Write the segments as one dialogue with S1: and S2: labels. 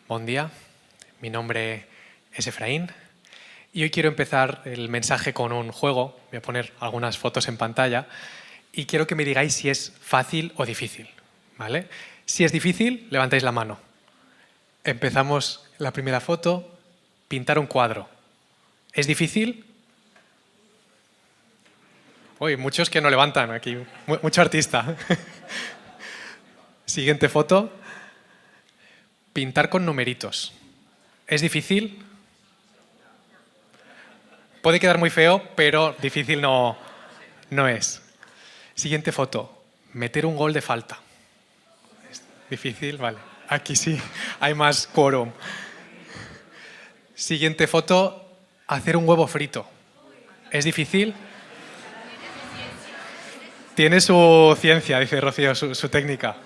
S1: Buen día, mi nombre es Efraín y hoy quiero empezar el mensaje con un juego. Voy a poner algunas fotos en pantalla y quiero que me digáis si es fácil o difícil, ¿vale? Si es difícil, levantáis la mano. Empezamos la primera foto, pintar un cuadro. ¿Es difícil? Uy, muchos que no levantan aquí, mucho artista. Siguiente foto, pintar con numeritos. ¿Es difícil? Puede quedar muy feo, pero difícil no es. Siguiente foto, meter un gol de falta. ¿Es difícil? Vale. Aquí sí, hay más quórum. Siguiente foto, hacer un huevo frito. ¿Es difícil? Tiene su ciencia, dice Rocío, su técnica.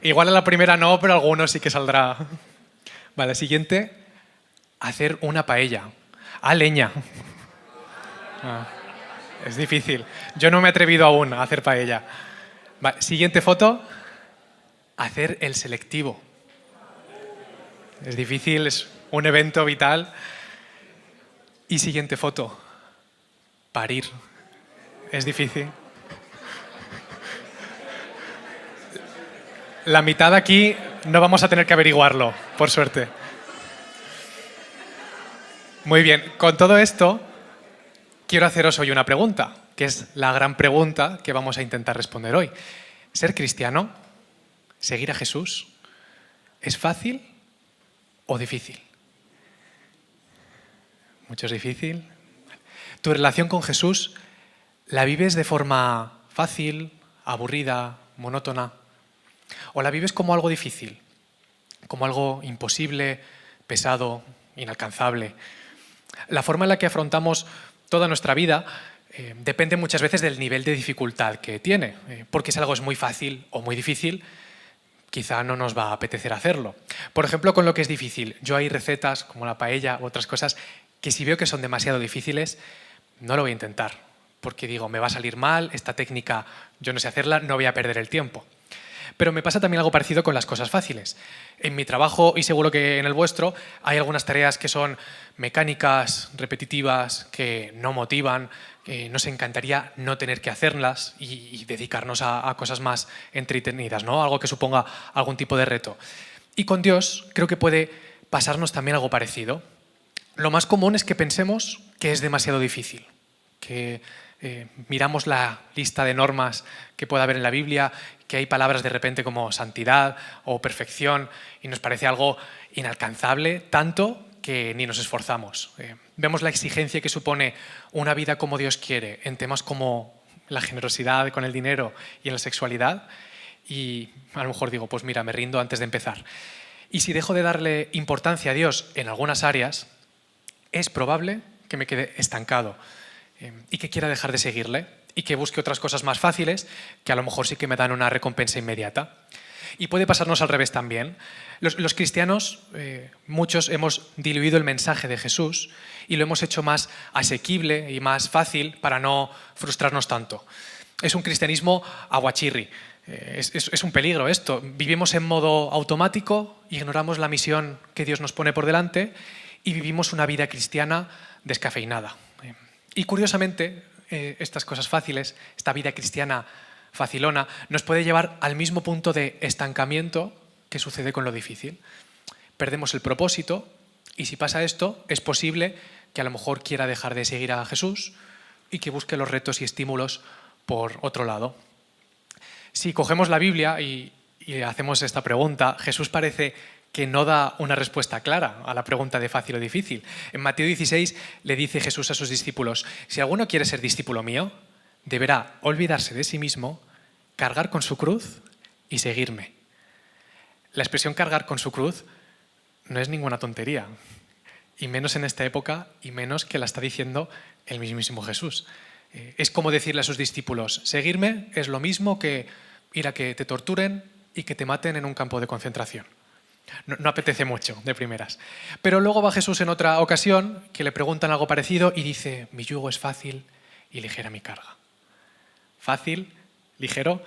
S1: Igual a la primera no, pero algunos sí que saldrá. Vale, siguiente, hacer una paella. A leña. Es difícil. Yo no me he atrevido aún a hacer paella. Vale, siguiente foto, hacer el selectivo. Es difícil, es un evento vital. Y siguiente foto, parir. Es difícil. La mitad aquí no vamos a tener que averiguarlo, por suerte. Muy bien, con todo esto quiero haceros hoy una pregunta, que es la gran pregunta que vamos a intentar responder hoy. ¿Ser cristiano, seguir a Jesús, es fácil o difícil? Mucho es difícil. ¿Tu relación con Jesús la vives de forma fácil, aburrida, monótona? ¿O la vives como algo difícil, como algo imposible, pesado, inalcanzable? La forma en la que afrontamos toda nuestra vida depende muchas veces del nivel de dificultad que tiene, porque si algo es muy fácil o muy difícil, quizá no nos va a apetecer hacerlo. Por ejemplo, con lo que es difícil, yo hay recetas como la paella u otras cosas que si veo que son demasiado difíciles, no lo voy a intentar, porque digo, me va a salir mal, esta técnica yo no sé hacerla, no voy a perder el tiempo. Pero me pasa también algo parecido con las cosas fáciles. En mi trabajo, y seguro que en el vuestro, hay algunas tareas que son mecánicas, repetitivas, que no motivan, que nos encantaría no tener que hacerlas y dedicarnos a cosas más entretenidas, ¿no? Algo que suponga algún tipo de reto. Y con Dios creo que puede pasarnos también algo parecido. Lo más común es que pensemos que es demasiado difícil, que miramos la lista de normas que pueda haber en la Biblia, que hay palabras de repente como santidad o perfección y nos parece algo inalcanzable, tanto que ni nos esforzamos. Vemos la exigencia que supone una vida como Dios quiere en temas como la generosidad con el dinero y en la sexualidad y a lo mejor digo, pues mira, me rindo antes de empezar. Y si dejo de darle importancia a Dios en algunas áreas, es probable que me quede estancado y que quiera dejar de seguirle y que busque otras cosas más fáciles que a lo mejor sí que me dan una recompensa inmediata. Y puede pasarnos al revés también. Los cristianos, muchos hemos diluido el mensaje de Jesús y lo hemos hecho más asequible y más fácil para no frustrarnos tanto. Es un cristianismo aguachirri. Es un peligro esto. Vivimos en modo automático, ignoramos la misión que Dios nos pone por delante y vivimos una vida cristiana descafeinada. Y curiosamente, estas cosas fáciles, esta vida cristiana facilona, nos puede llevar al mismo punto de estancamiento que sucede con lo difícil. Perdemos el propósito y si pasa esto, es posible que a lo mejor quiera dejar de seguir a Jesús y que busque los retos y estímulos por otro lado. Si cogemos la Biblia y hacemos esta pregunta, Jesús parece que no da una respuesta clara a la pregunta de fácil o difícil. En Mateo 16 le dice Jesús a sus discípulos, si alguno quiere ser discípulo mío, deberá olvidarse de sí mismo, cargar con su cruz y seguirme. La expresión cargar con su cruz no es ninguna tontería, y menos en esta época, y menos que la está diciendo el mismísimo Jesús. Es como decirle a sus discípulos, seguirme es lo mismo que ir a que te torturen y que te maten en un campo de concentración. No apetece mucho de primeras. Pero luego va Jesús en otra ocasión que le preguntan algo parecido y dice, mi yugo es fácil y ligera mi carga. Fácil, ligero,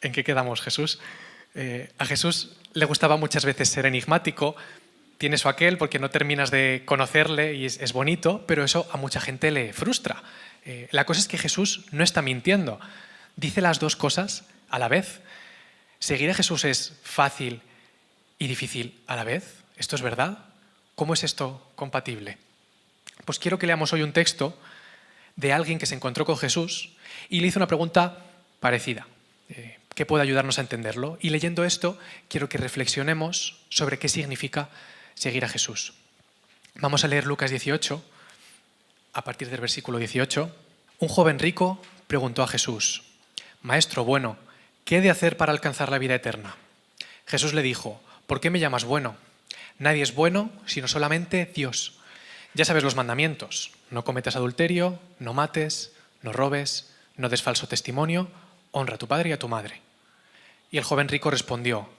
S1: ¿en qué quedamos, Jesús? A Jesús le gustaba muchas veces ser enigmático tiene su aquel porque no terminas de conocerle y es bonito, pero eso a mucha gente le frustra. La cosa es que Jesús no está mintiendo. Dice las dos cosas a la vez. ¿Seguir a Jesús es fácil y difícil a la vez? ¿Esto es verdad? ¿Cómo es esto compatible? Pues quiero que leamos hoy un texto de alguien que se encontró con Jesús y le hizo una pregunta parecida, que puede ayudarnos a entenderlo. Y leyendo esto, quiero que reflexionemos sobre qué significa seguir a Jesús. Vamos a leer Lucas 18, a partir del versículo 18. Un joven rico preguntó a Jesús: «Maestro bueno, ¿qué he de hacer para alcanzar la vida eterna?». Jesús le dijo: «¿Por qué me llamas bueno? Nadie es bueno sino solamente Dios. Ya sabes los mandamientos: no cometas adulterio, no mates, no robes, no des falso testimonio, honra a tu padre y a tu madre». Y el joven rico respondió: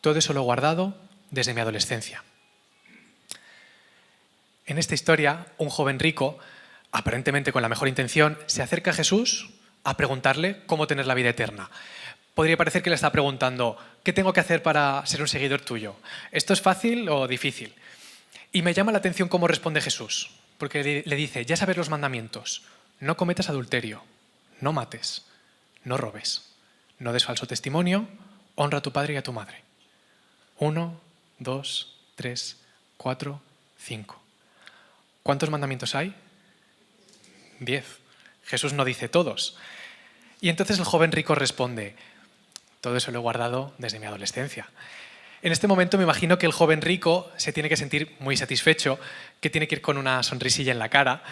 S1: «Todo eso lo he guardado desde mi adolescencia». En esta historia, un joven rico, aparentemente con la mejor intención, se acerca a Jesús a preguntarle cómo tener la vida eterna. Podría parecer que le está preguntando: ¿qué tengo que hacer para ser un seguidor tuyo? ¿Esto es fácil o difícil? Y me llama la atención cómo responde Jesús, porque le dice: ya sabes los mandamientos, no cometas adulterio, no mates, no robes, no des falso testimonio, honra a tu padre y a tu madre. 1, 2, 3, 4, 5. ¿Cuántos mandamientos hay? 10. Jesús no dice todos. Y entonces el joven rico responde: todo eso lo he guardado desde mi adolescencia. En este momento me imagino que el joven rico se tiene que sentir muy satisfecho, que tiene que ir con una sonrisilla en la cara,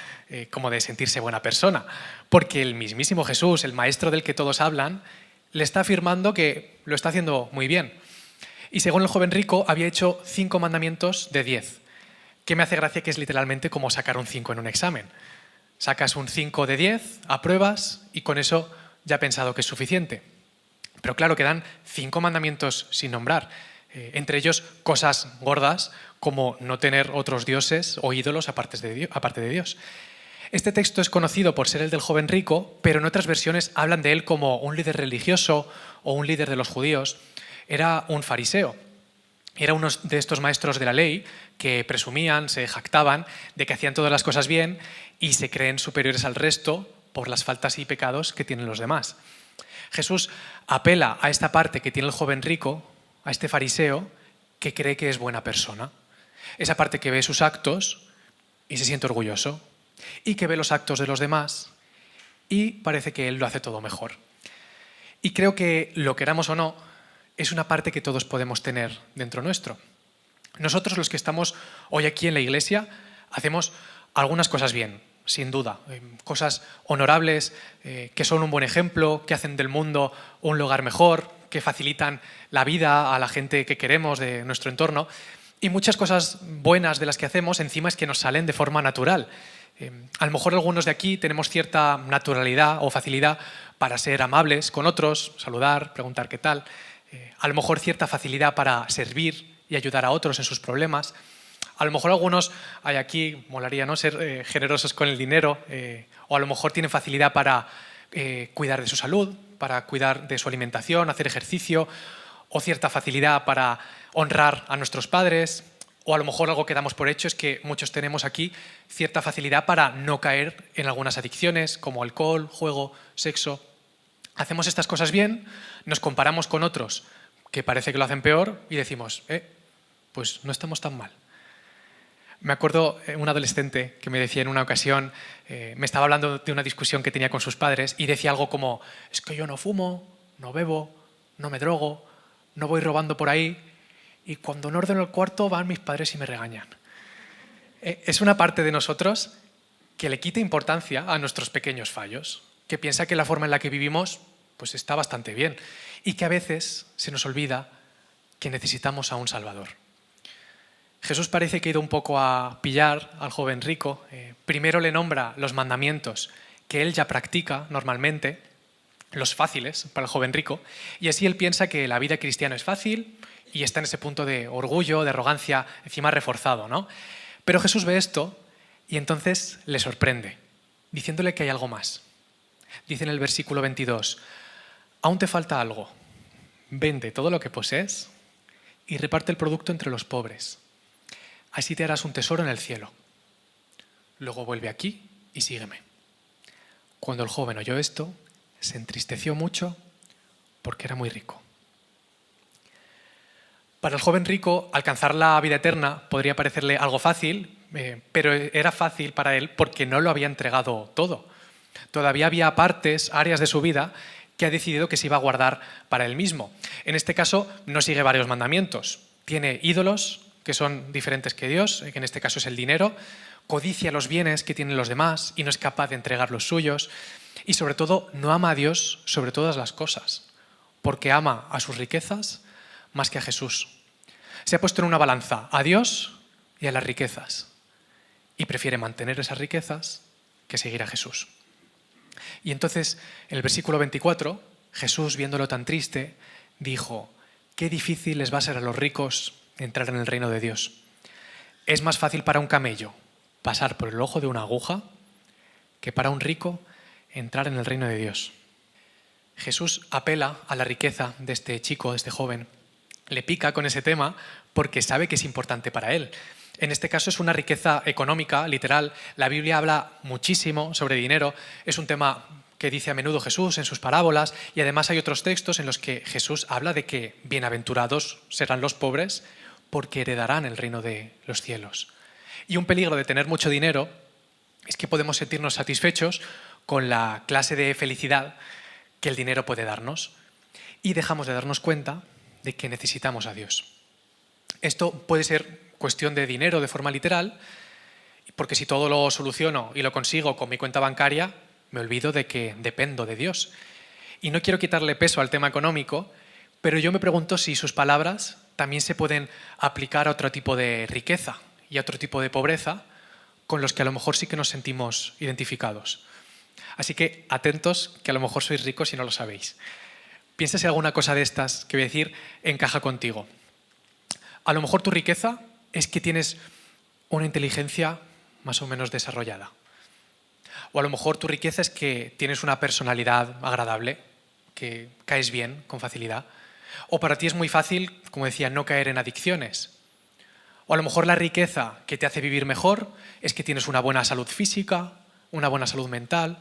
S1: como de sentirse buena persona, porque el mismísimo Jesús, el maestro del que todos hablan, le está afirmando que lo está haciendo muy bien. Y según el joven rico, había hecho 5 mandamientos de 10, que me hace gracia que es literalmente como sacar un 5 en un examen. Sacas un 5 de 10, apruebas y con eso ya he pensado que es suficiente. Pero claro, quedan 5 mandamientos sin nombrar. Entre ellos cosas gordas como no tener otros dioses o ídolos aparte de Dios. Este texto es conocido por ser el del joven rico, pero en otras versiones hablan de él como un líder religioso o un líder de los judíos. Era un fariseo. Era uno de estos maestros de la ley que presumían, se jactaban de que hacían todas las cosas bien y se creen superiores al resto por las faltas y pecados que tienen los demás. Jesús apela a esta parte que tiene el joven rico, a este fariseo que cree que es buena persona. Esa parte que ve sus actos y se siente orgulloso, y que ve los actos de los demás y parece que él lo hace todo mejor. Y creo que, lo queramos o no, es una parte que todos podemos tener dentro nuestro. Nosotros, los que estamos hoy aquí en la iglesia, hacemos algunas cosas bien, sin duda, cosas honorables, que son un buen ejemplo, que hacen del mundo un lugar mejor, que facilitan la vida a la gente que queremos de nuestro entorno, y muchas cosas buenas de las que hacemos encima es que nos salen de forma natural. A lo mejor algunos de aquí tenemos cierta naturalidad o facilidad para ser amables con otros, saludar, preguntar qué tal, a lo mejor cierta facilidad para servir y ayudar a otros en sus problemas. A lo mejor algunos hay aquí, molaría, ¿no?, ser generosos con el dinero, o a lo mejor tienen facilidad para cuidar de su salud, para cuidar de su alimentación, hacer ejercicio, o cierta facilidad para honrar a nuestros padres, o a lo mejor algo que damos por hecho es que muchos tenemos aquí cierta facilidad para no caer en algunas adicciones como alcohol, juego, sexo. Hacemos estas cosas bien, nos comparamos con otros que parece que lo hacen peor y decimos, pues no estamos tan mal. Me acuerdo un adolescente que me decía en una ocasión, me estaba hablando de una discusión que tenía con sus padres y decía algo como: es que yo no fumo, no bebo, no me drogo, no voy robando por ahí y cuando no ordeno el cuarto van mis padres y me regañan. Es una parte de nosotros que le quita importancia a nuestros pequeños fallos, que piensa que la forma en la que vivimos pues está bastante bien y que a veces se nos olvida que necesitamos a un Salvador. Jesús parece que ha ido un poco a pillar al joven rico. Primero le nombra los mandamientos que él ya practica normalmente, los fáciles para el joven rico, y así él piensa que la vida cristiana es fácil y está en ese punto de orgullo, de arrogancia, encima reforzado, ¿no? Pero Jesús ve esto y entonces le sorprende, diciéndole que hay algo más. Dice en el versículo 22, aún te falta algo, vende todo lo que posees y reparte el producto entre los pobres. así te harás un tesoro en el cielo. Luego vuelve aquí y sígueme. Cuando el joven oyó esto, se entristeció mucho porque era muy rico. Para el joven rico, alcanzar la vida eterna podría parecerle algo fácil, pero era fácil para él porque no lo había entregado todo. Todavía había partes, áreas de su vida que ha decidido que se iba a guardar para él mismo. En este caso, no sigue varios mandamientos. Tiene ídolos que son diferentes que Dios, que en este caso es el dinero, codicia los bienes que tienen los demás y no es capaz de entregar los suyos. Y sobre todo, no ama a Dios sobre todas las cosas, porque ama a sus riquezas más que a Jesús. Se ha puesto en una balanza a Dios y a las riquezas y prefiere mantener esas riquezas que seguir a Jesús. Y entonces, en el versículo 24, Jesús, viéndolo tan triste, dijo: qué difícil les va a ser a los ricos entrar en el reino de Dios. Es más fácil para un camello pasar por el ojo de una aguja que para un rico entrar en el reino de Dios. Jesús apela a la riqueza de este chico, de este joven. Le pica con ese tema porque sabe que es importante para él. En este caso es una riqueza económica, literal. La Biblia habla muchísimo sobre dinero. Es un tema que dice a menudo Jesús en sus parábolas, y además hay otros textos en los que Jesús habla de que bienaventurados serán los pobres porque heredarán el reino de los cielos. Y un peligro de tener mucho dinero es que podemos sentirnos satisfechos con la clase de felicidad que el dinero puede darnos y dejamos de darnos cuenta de que necesitamos a Dios. Esto puede ser cuestión de dinero de forma literal, porque si todo lo soluciono y lo consigo con mi cuenta bancaria, me olvido de que dependo de Dios. Y no quiero quitarle peso al tema económico, pero yo me pregunto si sus palabras también se pueden aplicar a otro tipo de riqueza y a otro tipo de pobreza con los que a lo mejor sí que nos sentimos identificados. Así que atentos, que a lo mejor sois ricos y no lo sabéis. Piensa si alguna cosa de estas que voy a decir encaja contigo. A lo mejor tu riqueza es que tienes una inteligencia más o menos desarrollada. O a lo mejor tu riqueza es que tienes una personalidad agradable, que caes bien con facilidad. O para ti es muy fácil, como decía, no caer en adicciones. O a lo mejor la riqueza que te hace vivir mejor es que tienes una buena salud física, una buena salud mental,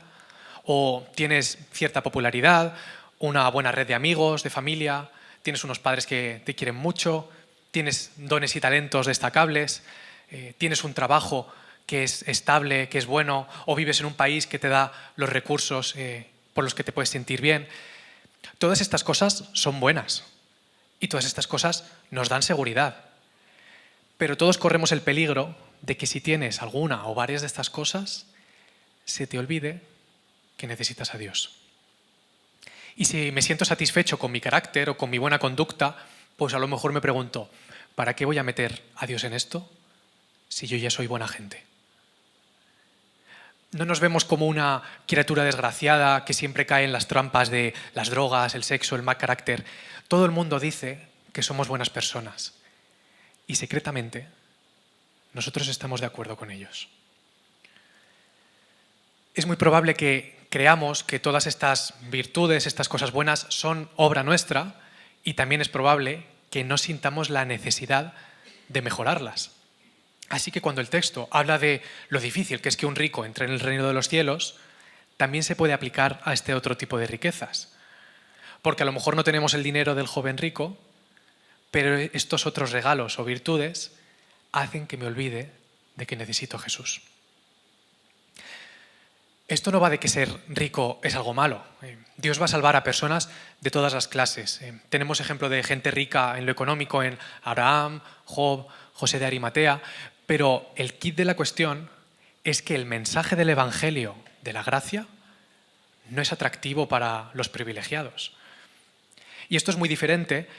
S1: o tienes cierta popularidad, una buena red de amigos, de familia, tienes unos padres que te quieren mucho, tienes dones y talentos destacables, tienes un trabajo que es estable, que es bueno, o vives en un país que te da los recursos por los que te puedes sentir bien. Todas estas cosas son buenas y todas estas cosas nos dan seguridad. Pero todos corremos el peligro de que si tienes alguna o varias de estas cosas, se te olvide que necesitas a Dios. Y si me siento satisfecho con mi carácter o con mi buena conducta, pues a lo mejor me pregunto, ¿para qué voy a meter a Dios en esto si yo ya soy buena gente? No nos vemos como una criatura desgraciada que siempre cae en las trampas de las drogas, el sexo, el mal carácter. Todo el mundo dice que somos buenas personas y secretamente nosotros estamos de acuerdo con ellos. Es muy probable que creamos que todas estas virtudes, estas cosas buenas, son obra nuestra, y también es probable que no sintamos la necesidad de mejorarlas. Así que cuando el texto habla de lo difícil que es que un rico entre en el reino de los cielos, también se puede aplicar a este otro tipo de riquezas. Porque a lo mejor no tenemos el dinero del joven rico, pero estos otros regalos o virtudes hacen que me olvide de que necesito a Jesús. Esto no va de que ser rico es algo malo. Dios va a salvar a personas de todas las clases. Tenemos ejemplo de gente rica en lo económico en Abraham, Job, José de Arimatea, pero el quid de la cuestión es que el mensaje del Evangelio de la gracia no es atractivo para los privilegiados. Y esto es muy diferente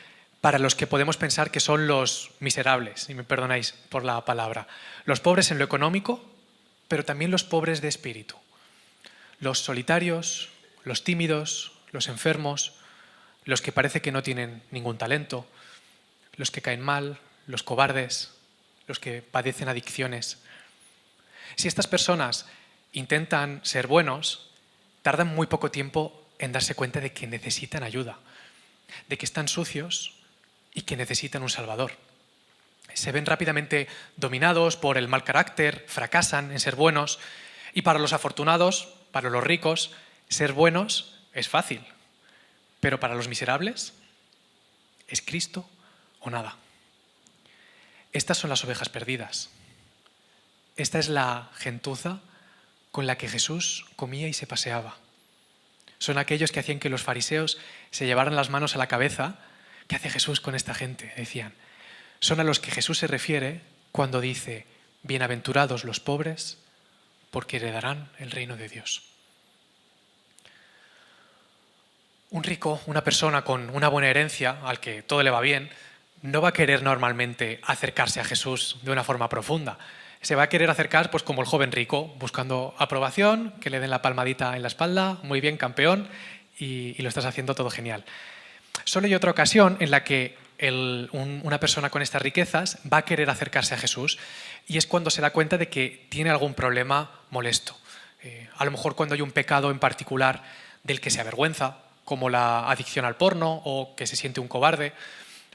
S1: para los que podemos pensar que son los miserables, si me perdonáis por la palabra. Los pobres en lo económico, pero también los pobres de espíritu. Los solitarios, los tímidos, los enfermos, los que parece que no tienen ningún talento, los que caen mal, los cobardes, los que padecen adicciones. Si estas personas intentan ser buenos, tardan muy poco tiempo en darse cuenta de que necesitan ayuda, de que están sucios y que necesitan un Salvador. se ven rápidamente dominados por el mal carácter, fracasan en ser buenos. Y para los afortunados, para los ricos, ser buenos es fácil. Pero para los miserables, ¿es Cristo o nada? Estas son las ovejas perdidas. Esta es la gentuza con la que Jesús comía y se paseaba. Son aquellos que hacían que los fariseos se llevaran las manos a la cabeza. ¿Qué hace Jesús con esta gente?, decían. Son a los que Jesús se refiere cuando dice: bienaventurados los pobres, porque heredarán el reino de Dios. Un rico, una persona con una buena herencia, al que todo le va bien, no va a querer normalmente acercarse a Jesús de una forma profunda. Se va a querer acercar pues como el joven rico, buscando aprobación, que le den la palmadita en la espalda, muy bien, campeón, y lo estás haciendo todo genial. Solo hay otra ocasión en la que una persona con estas riquezas va a querer acercarse a Jesús, y es cuando se da cuenta de que tiene algún problema molesto. A lo mejor cuando hay un pecado en particular del que se avergüenza, como la adicción al porno o que se siente un cobarde.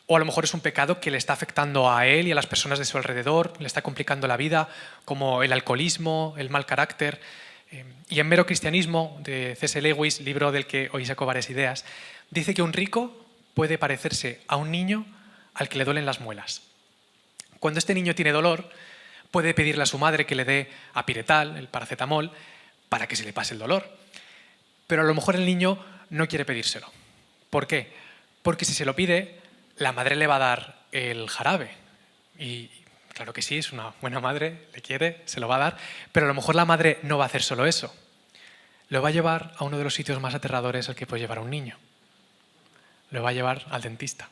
S1: O a lo mejor es un pecado que le está afectando a él y a las personas de su alrededor, le está complicando la vida, como el alcoholismo, el mal carácter. Y en Mero Cristianismo, de C.S. Lewis, libro del que hoy saco varias ideas, dice que un rico puede parecerse a un niño al que le duelen las muelas. Cuando este niño tiene dolor, puede pedirle a su madre que le dé apiretal, el paracetamol, para que se le pase el dolor. Pero a lo mejor el niño no quiere pedírselo. ¿Por qué? Porque si se lo pide, la madre le va a dar el jarabe. Y claro que sí, es una buena madre, le quiere, se lo va a dar, pero a lo mejor la madre no va a hacer solo eso. Lo va a llevar a uno de los sitios más aterradores al que puede llevar a un niño. Lo va a llevar al dentista.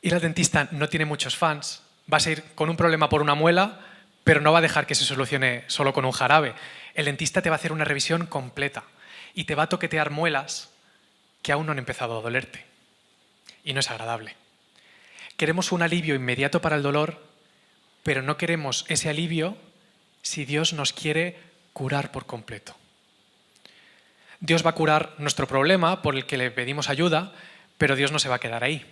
S1: Y el dentista no tiene muchos fans, va a ir con un problema por una muela, pero no va a dejar que se solucione solo con un jarabe. El dentista te va a hacer una revisión completa y te va a toquetear muelas que aún no han empezado a dolerte. Y no es agradable. Queremos un alivio inmediato para el dolor, pero no queremos ese alivio si Dios nos quiere curar por completo. Dios va a curar nuestro problema por el que le pedimos ayuda, pero Dios no se va a quedar ahí.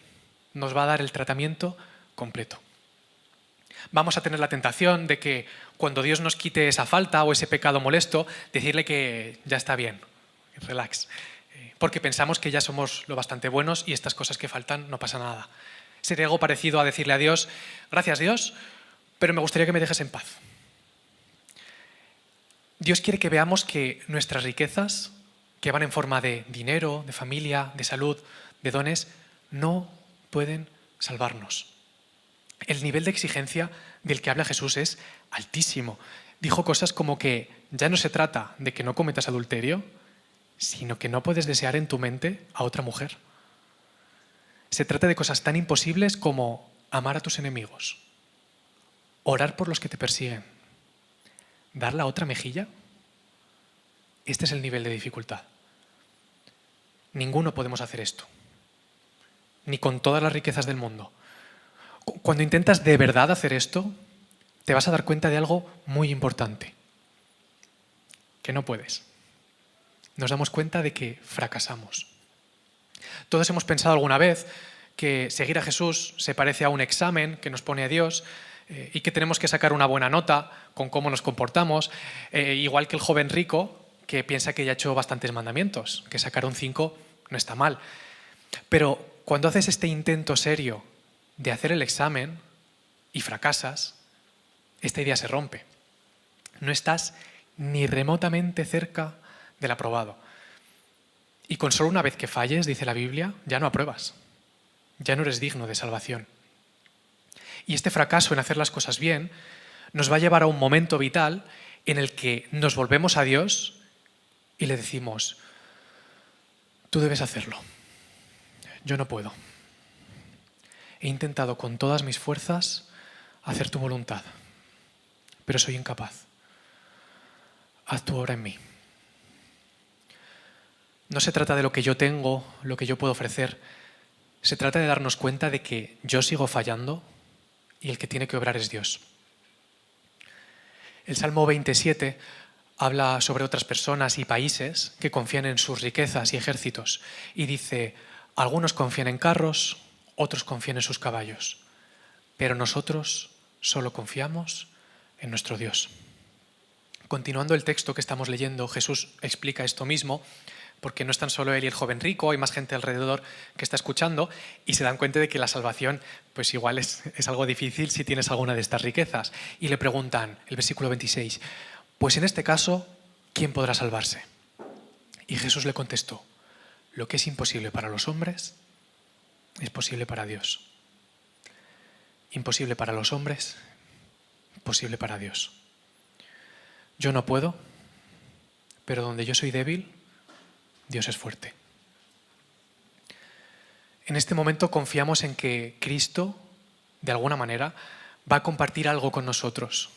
S1: Nos va a dar el tratamiento completo. Vamos a tener la tentación de que cuando Dios nos quite esa falta o ese pecado molesto, decirle que ya está bien, relax. Porque pensamos que ya somos lo bastante buenos y estas cosas que faltan no pasa nada. Sería algo parecido a decirle a Dios: gracias Dios, pero me gustaría que me dejes en paz. Dios quiere que veamos que nuestras riquezas, que van en forma de dinero, de familia, de salud, de dones, no pueden salvarnos. El nivel de exigencia del que habla Jesús es altísimo. Dijo cosas como que ya no se trata de que no cometas adulterio, sino que no puedes desear en tu mente a otra mujer. Se trata de cosas tan imposibles como amar a tus enemigos, orar por los que te persiguen, dar la otra mejilla. Este es el nivel de dificultad. Ninguno podemos hacer esto, ni con todas las riquezas del mundo. Cuando intentas de verdad hacer esto, te vas a dar cuenta de algo muy importante, que no puedes. Nos damos cuenta de que fracasamos. Todos hemos pensado alguna vez que seguir a Jesús se parece a un examen que nos pone a Dios y que tenemos que sacar una buena nota con cómo nos comportamos, igual que el joven rico que piensa que ya ha hecho bastantes mandamientos, que sacar un 5 no está mal. Pero cuando haces este intento serio de hacer el examen y fracasas, esta idea se rompe. No estás ni remotamente cerca del aprobado. Y con solo una vez que falles, dice la Biblia, ya no apruebas. Ya no eres digno de salvación. Y este fracaso en hacer las cosas bien nos va a llevar a un momento vital en el que nos volvemos a Dios y le decimos: tú debes hacerlo. Yo no puedo. He intentado con todas mis fuerzas hacer tu voluntad, pero soy incapaz. Haz tu obra en mí. No se trata de lo que yo tengo, lo que yo puedo ofrecer. Se trata de darnos cuenta de que yo sigo fallando y el que tiene que obrar es Dios. El Salmo 27 habla sobre otras personas y países que confían en sus riquezas y ejércitos y dice: algunos confían en carros, otros confían en sus caballos. pero nosotros solo confiamos en nuestro Dios. Continuando el texto que estamos leyendo, Jesús explica esto mismo, porque no es tan solo él y el joven rico, hay más gente alrededor que está escuchando y se dan cuenta de que la salvación pues igual es algo difícil si tienes alguna de estas riquezas. Y le preguntan, el versículo 26, pues en este caso, ¿quién podrá salvarse? Y Jesús le contestó, lo que es imposible para los hombres es posible para Dios. Imposible para los hombres, posible para Dios. Yo no puedo, pero donde yo soy débil, Dios es fuerte. En este momento confiamos en que Cristo, de alguna manera, va a compartir algo con nosotros.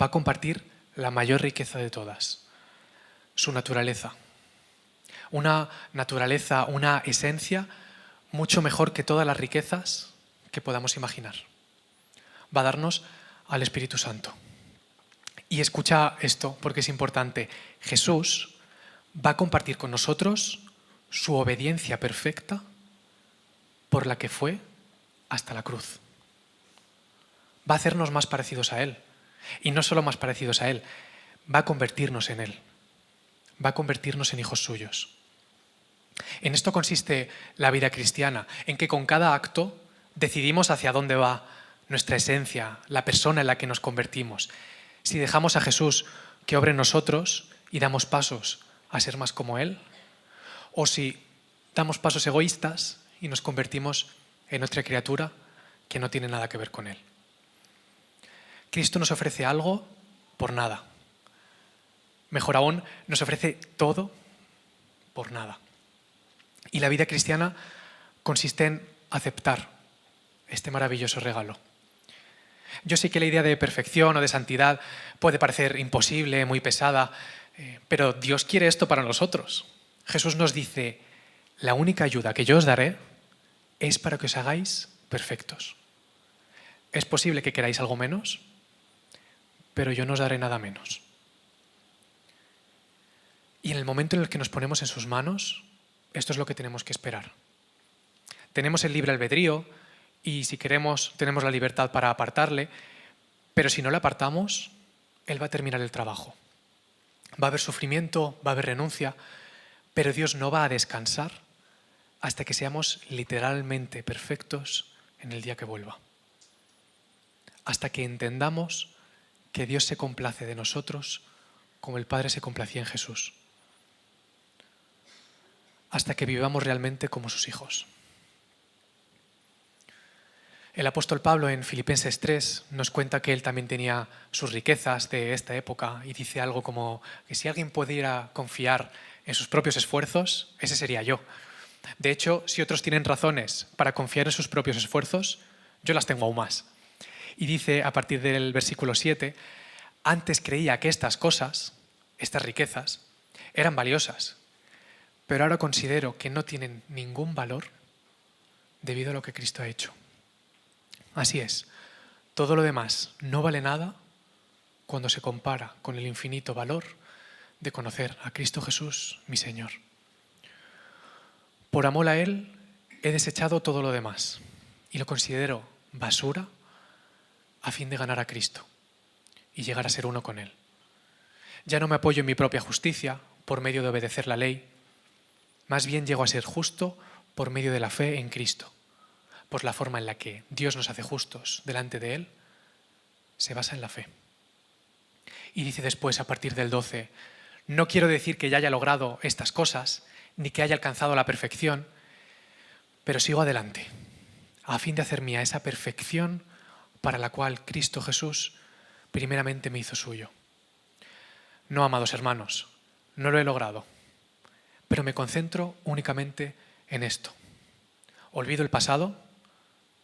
S1: Va a compartir la mayor riqueza de todas, su naturaleza. Una naturaleza, una esencia mucho mejor que todas las riquezas que podamos imaginar. Va a darnos al Espíritu Santo. Y escucha esto porque es importante. Jesús va a compartir con nosotros su obediencia perfecta por la que fue hasta la cruz. Va a hacernos más parecidos a Él. Y no solo más parecidos a Él, va a convertirnos en Él. Va a convertirnos en hijos suyos. En esto consiste la vida cristiana, en que con cada acto decidimos hacia dónde va nuestra esencia, la persona en la que nos convertimos. Si dejamos a Jesús que obre en nosotros y damos pasos a ser más como Él, o si damos pasos egoístas y nos convertimos en otra criatura que no tiene nada que ver con Él. Cristo nos ofrece algo por nada. Mejor aún, nos ofrece todo por nada. Y la vida cristiana consiste en aceptar este maravilloso regalo. Yo sé que la idea de perfección o de santidad puede parecer imposible, muy pesada, pero Dios quiere esto para nosotros. Jesús nos dice, la única ayuda que yo os daré es para que os hagáis perfectos. Es posible que queráis algo menos, pero yo no os daré nada menos. Y en el momento en el que nos ponemos en sus manos, esto es lo que tenemos que esperar. Tenemos el libre albedrío y si queremos tenemos la libertad para apartarle, pero si no le apartamos, Él va a terminar el trabajo. Va a haber sufrimiento, va a haber renuncia, pero Dios no va a descansar hasta que seamos literalmente perfectos en el día que vuelva. Hasta que entendamos que Dios se complace de nosotros como el Padre se complacía en Jesús. Hasta que vivamos realmente como sus hijos. El apóstol Pablo en Filipenses 3 nos cuenta que él también tenía sus riquezas de esta época y dice algo como que si alguien pudiera confiar en sus propios esfuerzos, ese sería yo. De hecho, si otros tienen razones para confiar en sus propios esfuerzos, yo las tengo aún más. Y dice a partir del versículo 7, antes creía que estas cosas, estas riquezas, eran valiosas, pero ahora considero que no tienen ningún valor debido a lo que Cristo ha hecho. Así es, todo lo demás no vale nada cuando se compara con el infinito valor de conocer a Cristo Jesús, mi Señor. Por amor a Él he desechado todo lo demás y lo considero basura a fin de ganar a Cristo y llegar a ser uno con Él. Ya no me apoyo en mi propia justicia por medio de obedecer la ley, más bien llego a ser justo por medio de la fe en Cristo. Pues la forma en la que Dios nos hace justos delante de Él se basa en la fe. Y dice después, a partir del 12, no quiero decir que ya haya logrado estas cosas, ni que haya alcanzado la perfección, pero sigo adelante, a fin de hacer mía esa perfección para la cual Cristo Jesús primeramente me hizo suyo. No, amados hermanos, no lo he logrado, pero me concentro únicamente en esto. Olvido el pasado,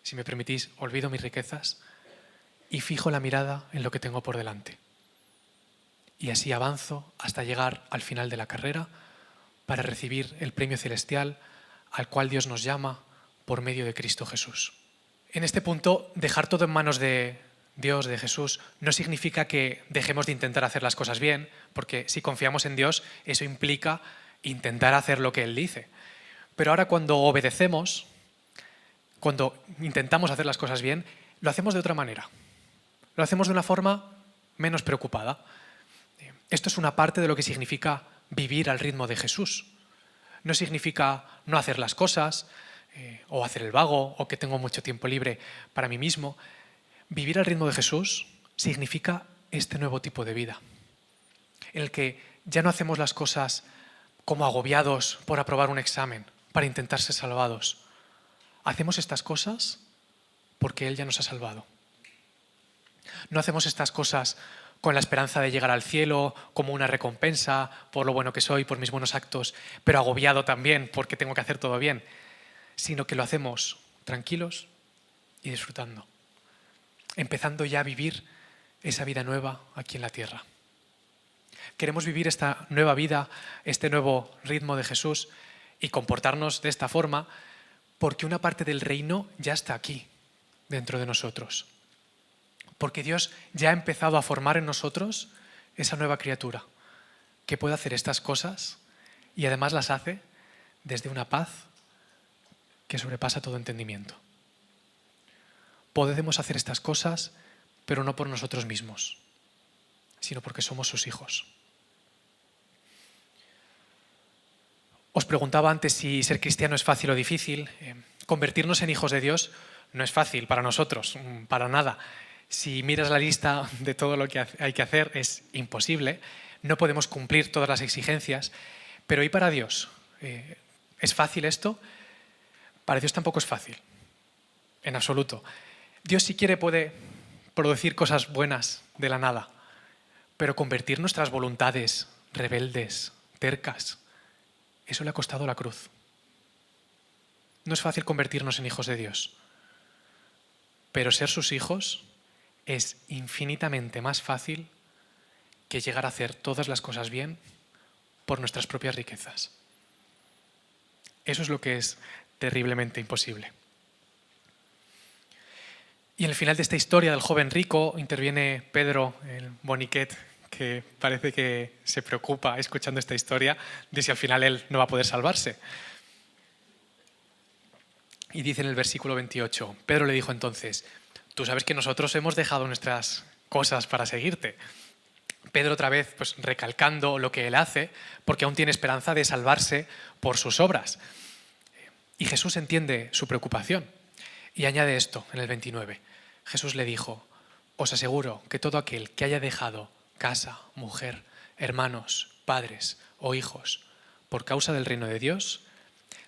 S1: si me permitís, olvido mis riquezas y fijo la mirada en lo que tengo por delante. Y así avanzo hasta llegar al final de la carrera para recibir el premio celestial al cual Dios nos llama por medio de Cristo Jesús. En este punto, dejar todo en manos de Dios, de Jesús, no significa que dejemos de intentar hacer las cosas bien, porque si confiamos en Dios, eso implica intentar hacer lo que Él dice. Pero ahora cuando obedecemos, cuando intentamos hacer las cosas bien, lo hacemos de otra manera. Lo hacemos de una forma menos preocupada. Esto es una parte de lo que significa vivir al ritmo de Jesús. No significa no hacer las cosas, o hacer el vago, o que tengo mucho tiempo libre para mí mismo. Vivir al ritmo de Jesús significa este nuevo tipo de vida, en el que ya no hacemos las cosas como agobiados por aprobar un examen, para intentar ser salvados. Hacemos estas cosas porque Él ya nos ha salvado. No hacemos estas cosas con la esperanza de llegar al cielo, como una recompensa por lo bueno que soy, por mis buenos actos, pero agobiado también porque tengo que hacer todo bien, sino que lo hacemos tranquilos y disfrutando, empezando ya a vivir esa vida nueva aquí en la tierra. Queremos vivir esta nueva vida, este nuevo ritmo de Jesús y comportarnos de esta forma porque una parte del reino ya está aquí, dentro de nosotros. Porque Dios ya ha empezado a formar en nosotros esa nueva criatura que puede hacer estas cosas y además las hace desde una paz que sobrepasa todo entendimiento. Podemos hacer estas cosas, pero no por nosotros mismos, sino porque somos sus hijos. Os preguntaba antes si ser cristiano es fácil o difícil. Convertirnos en hijos de Dios no es fácil para nosotros, para nada. Si miras la lista de todo lo que hay que hacer, es imposible. No podemos cumplir todas las exigencias. Pero ¿y para Dios? ¿Es fácil esto? Para Dios tampoco es fácil, en absoluto. Dios, si quiere, puede producir cosas buenas de la nada, pero convertir nuestras voluntades rebeldes, tercas, eso le ha costado la cruz. No es fácil convertirnos en hijos de Dios, pero ser sus hijos es infinitamente más fácil que llegar a hacer todas las cosas bien por nuestras propias riquezas. Eso es lo que es terriblemente imposible. Y en el final de esta historia del joven rico interviene Pedro, el Boniquet, que parece que se preocupa escuchando esta historia de si al final él no va a poder salvarse. Y dice en el versículo 28, Pedro le dijo entonces, tú sabes que nosotros hemos dejado nuestras cosas para seguirte. Pedro otra vez pues recalcando lo que él hace, porque aún tiene esperanza de salvarse por sus obras. Y Jesús entiende su preocupación y añade esto en el 29. Jesús le dijo, os aseguro que todo aquel que haya dejado casa, mujer, hermanos, padres o hijos por causa del reino de Dios,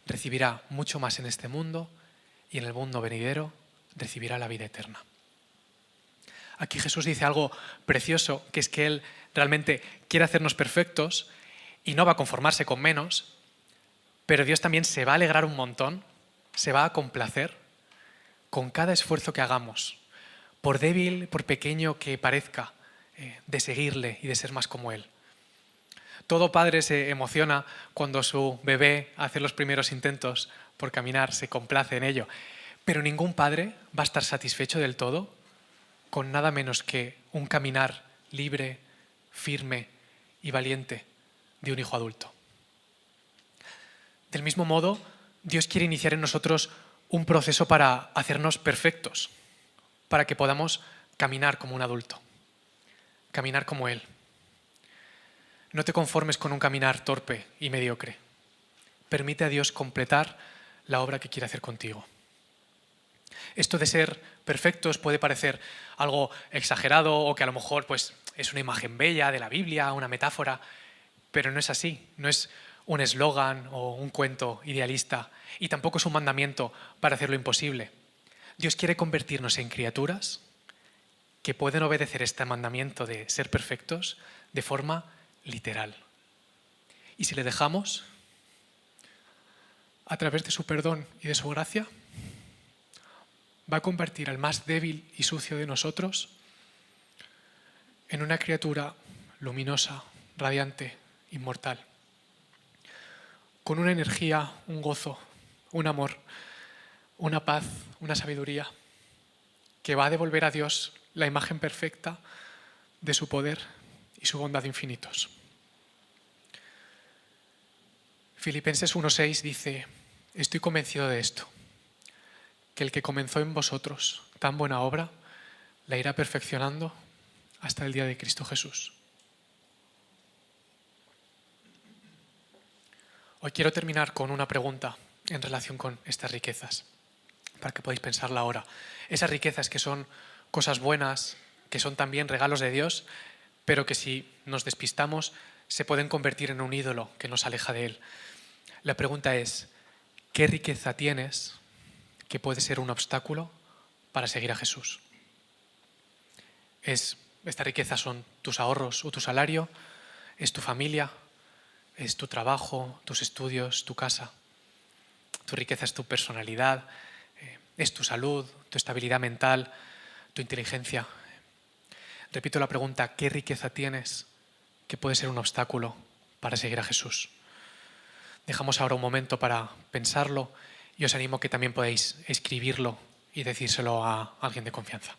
S1: recibirá mucho más en este mundo y en el mundo venidero recibirá la vida eterna. Aquí Jesús dice algo precioso, que es que Él realmente quiere hacernos perfectos y no va a conformarse con menos, pero Dios también se va a alegrar un montón, se va a complacer con cada esfuerzo que hagamos, por débil, por pequeño que parezca, de seguirle y de ser más como Él. Todo padre se emociona cuando su bebé hace los primeros intentos por caminar, se complace en ello, pero ningún padre va a estar satisfecho del todo con nada menos que un caminar libre, firme y valiente de un hijo adulto. Del mismo modo, Dios quiere iniciar en nosotros un proceso para hacernos perfectos, para que podamos caminar como un adulto, caminar como Él. No te conformes con un caminar torpe y mediocre. Permite a Dios completar la obra que quiere hacer contigo. Esto de ser perfectos puede parecer algo exagerado o que a lo mejor pues, es una imagen bella de la Biblia, una metáfora, pero no es así, no es un eslogan o un cuento idealista y tampoco es un mandamiento para hacer lo imposible. Dios quiere convertirnos en criaturas que pueden obedecer este mandamiento de ser perfectos de forma literal. Y si le dejamos, a través de su perdón y de su gracia, va a convertir al más débil y sucio de nosotros en una criatura luminosa, radiante, inmortal, con una energía, un gozo, un amor, una paz, una sabiduría, que va a devolver a Dios la imagen perfecta de su poder y su bondad infinitos. Filipenses 1:6 dice, estoy convencido de esto, que el que comenzó en vosotros tan buena obra la irá perfeccionando hasta el día de Cristo Jesús. Hoy quiero terminar con una pregunta en relación con estas riquezas, para que podáis pensarla ahora. Esas riquezas que son cosas buenas, que son también regalos de Dios, pero que si nos despistamos se pueden convertir en un ídolo que nos aleja de Él. La pregunta es, ¿qué riqueza tienes que puede ser un obstáculo para seguir a Jesús? ¿Esta riqueza son tus ahorros o tu salario? ¿Es tu familia? ¿Es tu trabajo, tus estudios, tu casa? ¿Tu riqueza es tu personalidad? ¿Es tu salud, tu estabilidad mental, tu inteligencia? Repito la pregunta, ¿qué riqueza tienes que puede ser un obstáculo para seguir a Jesús? Dejamos ahora un momento para pensarlo y os animo que también podáis escribirlo y decírselo a alguien de confianza.